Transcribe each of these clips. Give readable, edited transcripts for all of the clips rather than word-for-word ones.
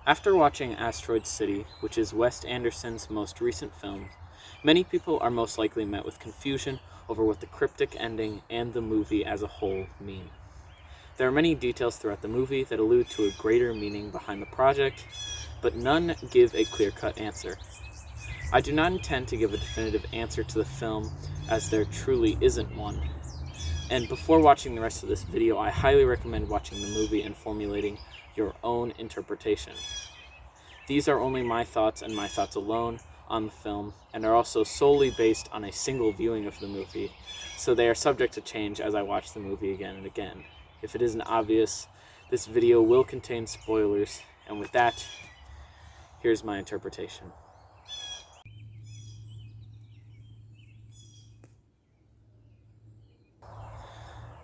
After watching Asteroid City, which is Wes Anderson's most recent film, many people are most likely met with confusion over what the cryptic ending and the movie as a whole mean. There are many details throughout the movie that allude to a greater meaning behind the project, but none give a clear-cut answer. I do not intend to give a definitive answer to the film, as there truly isn't one. And before watching the rest of this video, I highly recommend watching the movie and formulating your own interpretation. These are only my thoughts and my thoughts alone on the film, and are also solely based on a single viewing of the movie, so they are subject to change as I watch the movie again and again. If it isn't obvious, this video will contain spoilers, and with that, here's my interpretation.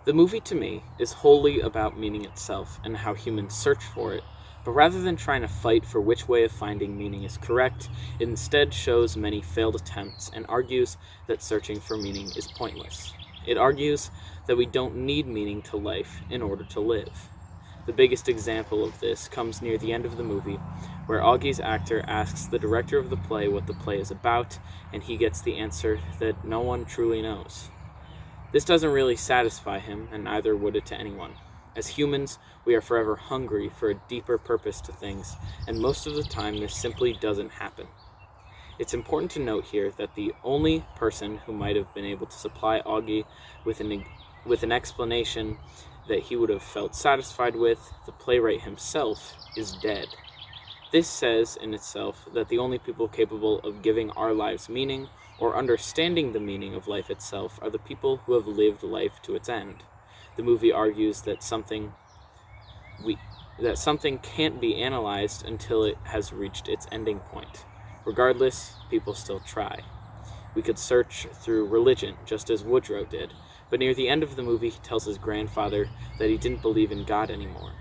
The movie, to me, is wholly about meaning itself and how humans search for it, but rather than trying to fight for which way of finding meaning is correct, it instead shows many failed attempts and argues that searching for meaning is pointless. It argues that we don't need meaning to life in order to live. The biggest example of this comes near the end of the movie, where Augie's actor asks the director of the play what the play is about, and he gets the answer that no one truly knows. This doesn't really satisfy him, and neither would it to anyone. As humans, we are forever hungry for a deeper purpose to things, and most of the time this simply doesn't happen. It's important to note here that the only person who might have been able to supply Augie with an explanation that he would have felt satisfied with, the playwright himself, is dead. This says in itself that the only people capable of giving our lives meaning or understanding the meaning of life itself are the people who have lived life to its end. The movie argues that something can't be analyzed until it has reached its ending point. Regardless, people still try. We could search through religion, just as Woodrow did, but near the end of the movie he tells his grandfather that he didn't believe in God anymore.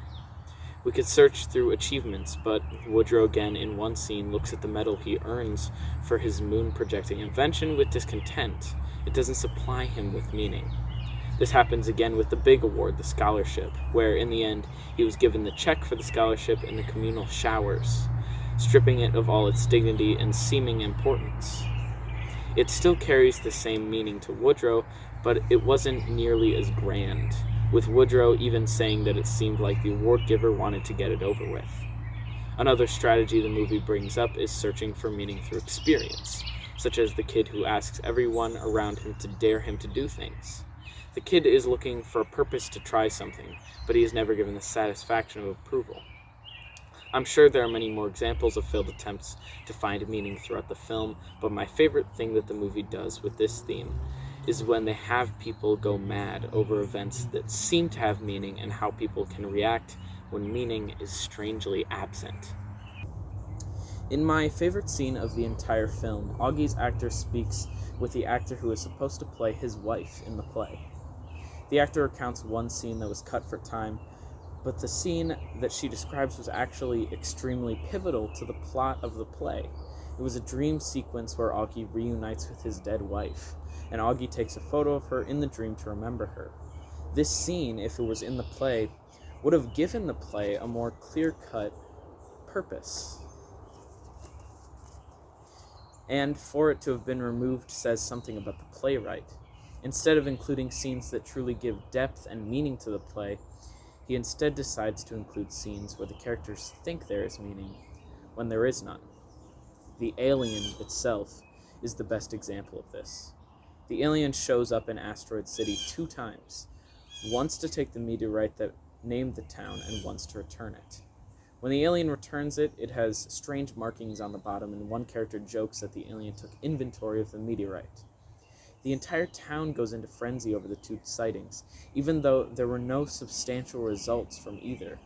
We could search through achievements, but Woodrow again in one scene looks at the medal he earns for his moon-projecting invention with discontent. It doesn't supply him with meaning. This happens again with the big award, the scholarship, where in the end he was given the check for the scholarship in the communal showers, stripping it of all its dignity and seeming importance. It still carries the same meaning to Woodrow, but it wasn't nearly as grand, with Woodrow even saying that it seemed like the award giver wanted to get it over with. Another strategy the movie brings up is searching for meaning through experience, such as the kid who asks everyone around him to dare him to do things. The kid is looking for a purpose to try something, but he is never given the satisfaction of approval. I'm sure there are many more examples of failed attempts to find meaning throughout the film, but my favorite thing that the movie does with this theme is when they have people go mad over events that seem to have meaning and how people can react when meaning is strangely absent. In my favorite scene of the entire film, Augie's actor speaks with the actor who is supposed to play his wife in the play. The actor recounts one scene that was cut for time, but the scene that she describes was actually extremely pivotal to the plot of the play. It was a dream sequence where Augie reunites with his dead wife, and Augie takes a photo of her in the dream to remember her. This scene, if it was in the play, would have given the play a more clear-cut purpose. And for it to have been removed says something about the playwright. Instead of including scenes that truly give depth and meaning to the play, he instead decides to include scenes where the characters think there is meaning, when there is none. The alien itself is the best example of this. The alien shows up in Asteroid City 2 times, once to take the meteorite that named the town and once to return it. When the alien returns it, it has strange markings on the bottom, and one character jokes that the alien took inventory of the meteorite. The entire town goes into frenzy over the 2 sightings, even though there were no substantial results from either.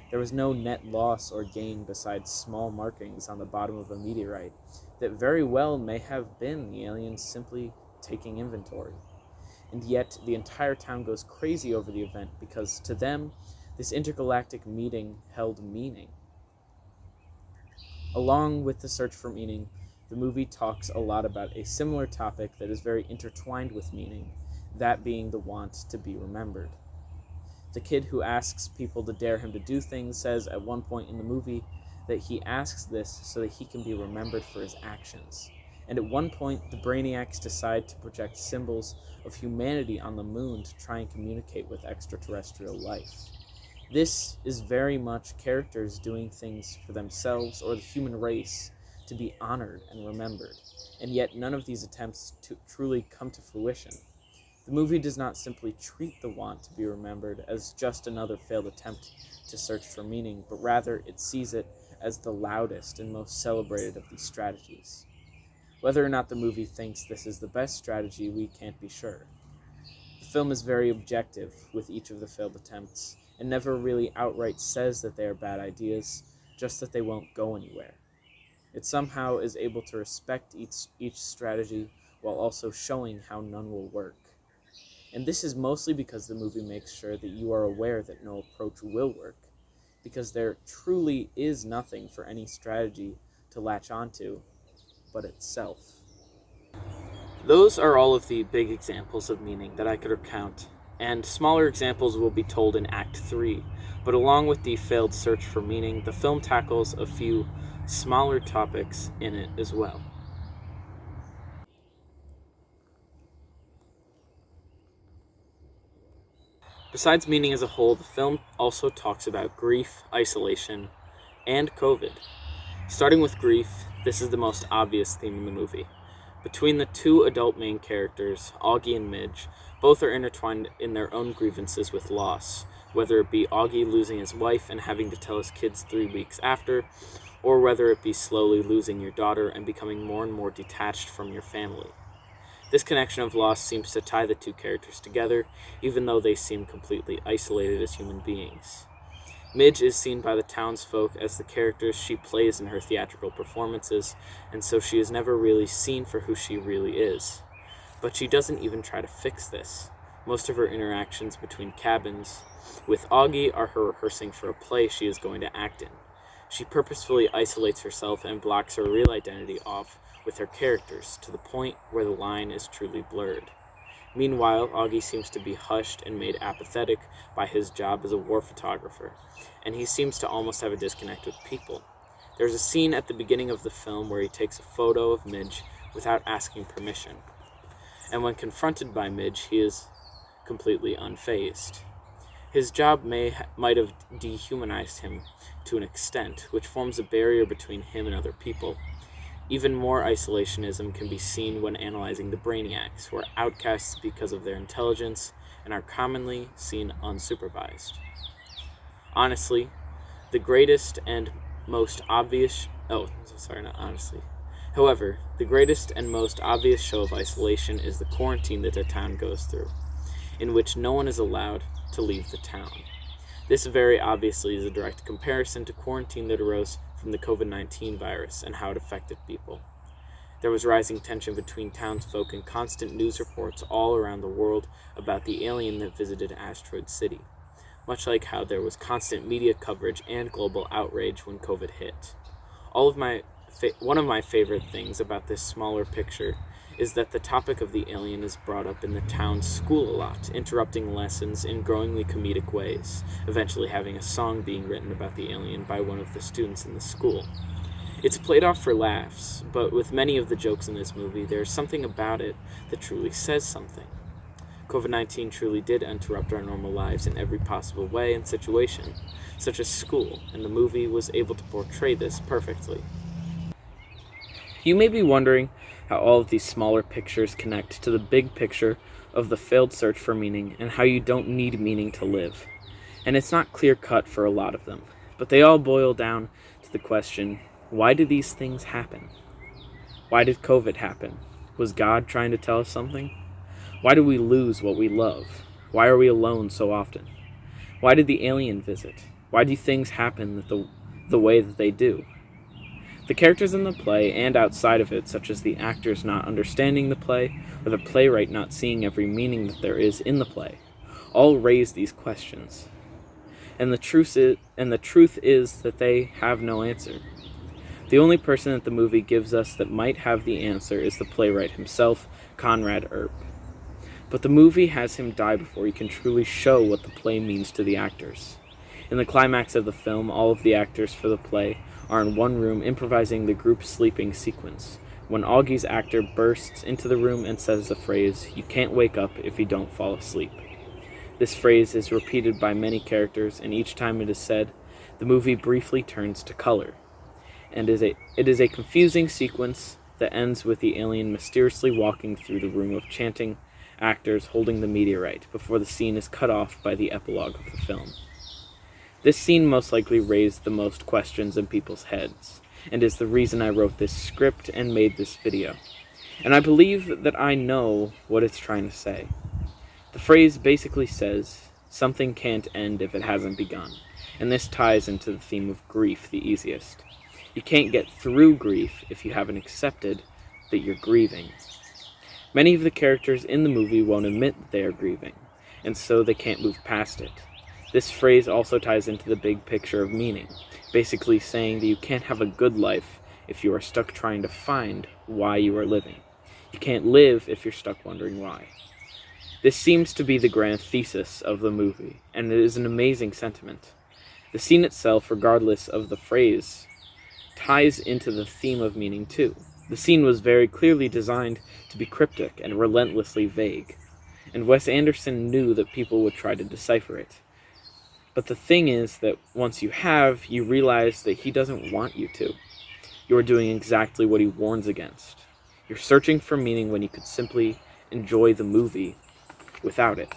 There was no net loss or gain besides small markings on the bottom of a meteorite that very well may have been the aliens simply taking inventory. And yet, the entire town goes crazy over the event because, to them, this intergalactic meeting held meaning. Along with the search for meaning, the movie talks a lot about a similar topic that is very intertwined with meaning, that being the want to be remembered. The kid who asks people to dare him to do things says at one point in the movie that he asks this so that he can be remembered for his actions. And at one point, the Brainiacs decide to project symbols of humanity on the moon to try and communicate with extraterrestrial life. This is very much characters doing things for themselves or the human race to be honored and remembered, and yet none of these attempts to truly come to fruition. The movie does not simply treat the want to be remembered as just another failed attempt to search for meaning, but rather it sees it as the loudest and most celebrated of these strategies. Whether or not the movie thinks this is the best strategy, we can't be sure. The film is very objective with each of the failed attempts, and never really outright says that they are bad ideas, just that they won't go anywhere. It somehow is able to respect each strategy while also showing how none will work. And this is mostly because the movie makes sure that you are aware that no approach will work, because there truly is nothing for any strategy to latch onto but itself. Those are all of the big examples of meaning that I could recount, and smaller examples will be told in Act 3, but along with the failed search for meaning, the film tackles a few smaller topics in it as well. Besides meaning as a whole, the film also talks about grief, isolation, and COVID. Starting with grief, this is the most obvious theme in the movie. Between the two adult main characters, Augie and Midge, both are intertwined in their own grievances with loss, whether it be Augie losing his wife and having to tell his kids 3 weeks after, or whether it be slowly losing your daughter and becoming more and more detached from your family. This connection of loss seems to tie the two characters together, even though they seem completely isolated as human beings. Midge is seen by the townsfolk as the character she plays in her theatrical performances, and so she is never really seen for who she really is. But she doesn't even try to fix this. Most of her interactions between cabins with Augie are her rehearsing for a play she is going to act in. She purposefully isolates herself and blocks her real identity off with her characters, to the point where the line is truly blurred. Meanwhile, Augie seems to be hushed and made apathetic by his job as a war photographer, and he seems to almost have a disconnect with people. There's a scene at the beginning of the film where he takes a photo of Midge without asking permission, and when confronted by Midge, he is completely unfazed. His job might have dehumanized him to an extent, which forms a barrier between him and other people. Even more isolationism can be seen when analyzing the Brainiacs, who are outcasts because of their intelligence and are commonly seen unsupervised. Honestly, the greatest and most obvious... However, the greatest and most obvious show of isolation is the quarantine that the town goes through, in which no one is allowed to leave the town. This very obviously is a direct comparison to quarantine that arose from the COVID-19 virus and how it affected people. There was rising tension between townsfolk and constant news reports all around the world about the alien that visited Asteroid City, much like how there was constant media coverage and global outrage when COVID hit. One of my favorite things about this smaller picture is that the topic of the alien is brought up in the town's school a lot, interrupting lessons in growingly comedic ways, eventually having a song being written about the alien by one of the students in the school. It's played off for laughs, but with many of the jokes in this movie, there's something about it that truly says something. COVID-19 truly did interrupt our normal lives in every possible way and situation, such as school, and the movie was able to portray this perfectly. You may be wondering how all of these smaller pictures connect to the big picture of the failed search for meaning and how you don't need meaning to live. And it's not clear-cut for a lot of them, but they all boil down to the question, why do these things happen? Why did COVID happen? Was God trying to tell us something? Why do we lose what we love? Why are we alone so often? Why did the alien visit? Why do things happen the way that they do? The characters in the play and outside of it, such as the actors not understanding the play or the playwright not seeing every meaning that there is in the play, all raise these questions. And the truth is that they have no answer. The only person that the movie gives us that might have the answer is the playwright himself, Conrad Earp. But the movie has him die before he can truly show what the play means to the actors. In the climax of the film, all of the actors for the play are in one room improvising the group sleeping sequence, when Augie's actor bursts into the room and says the phrase, "You can't wake up if you don't fall asleep." This phrase is repeated by many characters, and each time it is said, the movie briefly turns to color. And it is a confusing sequence that ends with the alien mysteriously walking through the room of chanting actors holding the meteorite before the scene is cut off by the epilogue of the film. This scene most likely raised the most questions in people's heads, and is the reason I wrote this script and made this video. And I believe that I know what it's trying to say. The phrase basically says, something can't end if it hasn't begun, and this ties into the theme of grief the easiest. You can't get through grief if you haven't accepted that you're grieving. Many of the characters in the movie won't admit that they are grieving, and so they can't move past it. This phrase also ties into the big picture of meaning, basically saying that you can't have a good life if you are stuck trying to find why you are living. You can't live if you're stuck wondering why. This seems to be the grand thesis of the movie, and it is an amazing sentiment. The scene itself, regardless of the phrase, ties into the theme of meaning too. The scene was very clearly designed to be cryptic and relentlessly vague, and Wes Anderson knew that people would try to decipher it. But the thing is that once you have, you realize that he doesn't want you to. You are doing exactly what he warns against. You're searching for meaning when you could simply enjoy the movie without it.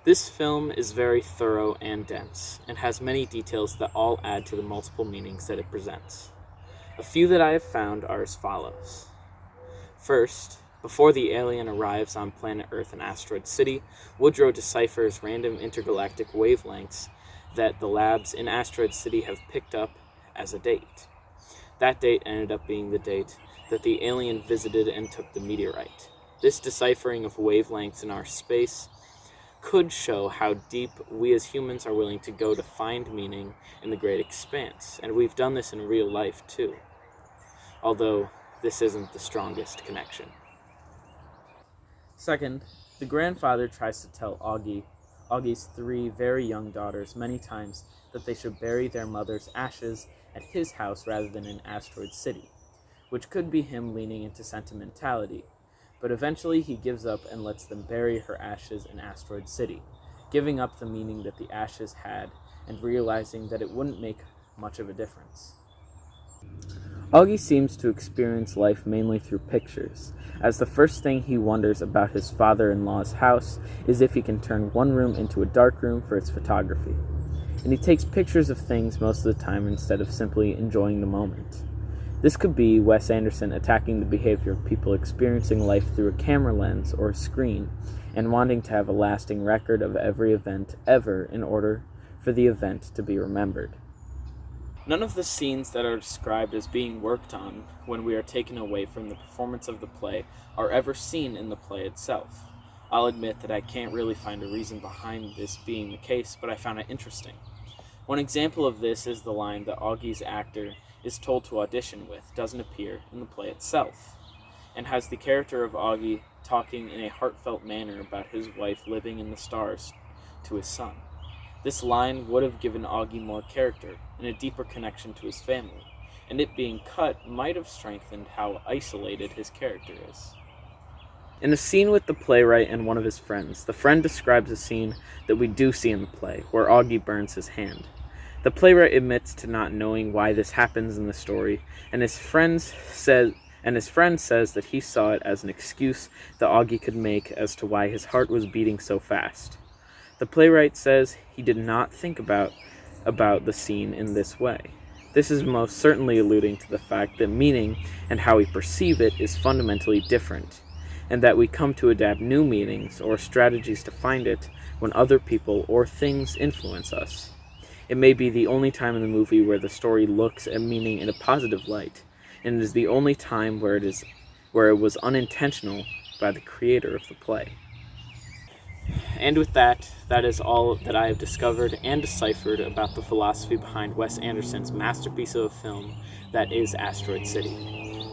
This film is very thorough and dense, and has many details that all add to the multiple meanings that it presents. A few that I have found are as follows. First, before the alien arrives on planet Earth in Asteroid City, Woodrow deciphers random intergalactic wavelengths that the labs in Asteroid City have picked up as a date. That date ended up being the date that the alien visited and took the meteorite. This deciphering of wavelengths in our space could show how deep we as humans are willing to go to find meaning in the great expanse, and we've done this in real life too, although this isn't the strongest connection. Second, the grandfather tries to tell Augie's 3 very young daughters many times that they should bury their mother's ashes at his house rather than in Asteroid City, which could be him leaning into sentimentality, but eventually he gives up and lets them bury her ashes in Asteroid City, giving up the meaning that the ashes had and realizing that it wouldn't make much of a difference. Augie seems to experience life mainly through pictures, as the first thing he wonders about his father-in-law's house is if he can turn one room into a dark room for its photography. And he takes pictures of things most of the time instead of simply enjoying the moment. This could be Wes Anderson attacking the behavior of people experiencing life through a camera lens or a screen, and wanting to have a lasting record of every event ever in order for the event to be remembered. None of the scenes that are described as being worked on when we are taken away from the performance of the play are ever seen in the play itself. I'll admit that I can't really find a reason behind this being the case, but I found it interesting. One example of this is the line that Augie's actor is told to audition with doesn't appear in the play itself, and has the character of Augie talking in a heartfelt manner about his wife living in the stars to his son. This line would have given Augie more character and a deeper connection to his family, and it being cut might have strengthened how isolated his character is. In a scene with the playwright and one of his friends, the friend describes a scene that we do see in the play, where Augie burns his hand. The playwright admits to not knowing why this happens in the story, and his friend says that he saw it as an excuse that Augie could make as to why his heart was beating so fast. The playwright says he did not think about the scene in this way. This is most certainly alluding to the fact that meaning and how we perceive it is fundamentally different, and that we come to adapt new meanings or strategies to find it when other people or things influence us. It may be the only time in the movie where the story looks at meaning in a positive light, and it is the only time where it was unintentional by the creator of the play. And with that is all that I have discovered and deciphered about the philosophy behind Wes Anderson's masterpiece of a film that is Asteroid City.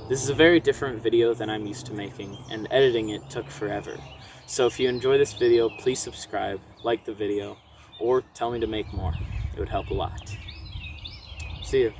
This is a very different video than I'm used to making, and editing it took forever. So if you enjoy this video, please subscribe, like the video, or tell me to make more. It would help a lot. See you.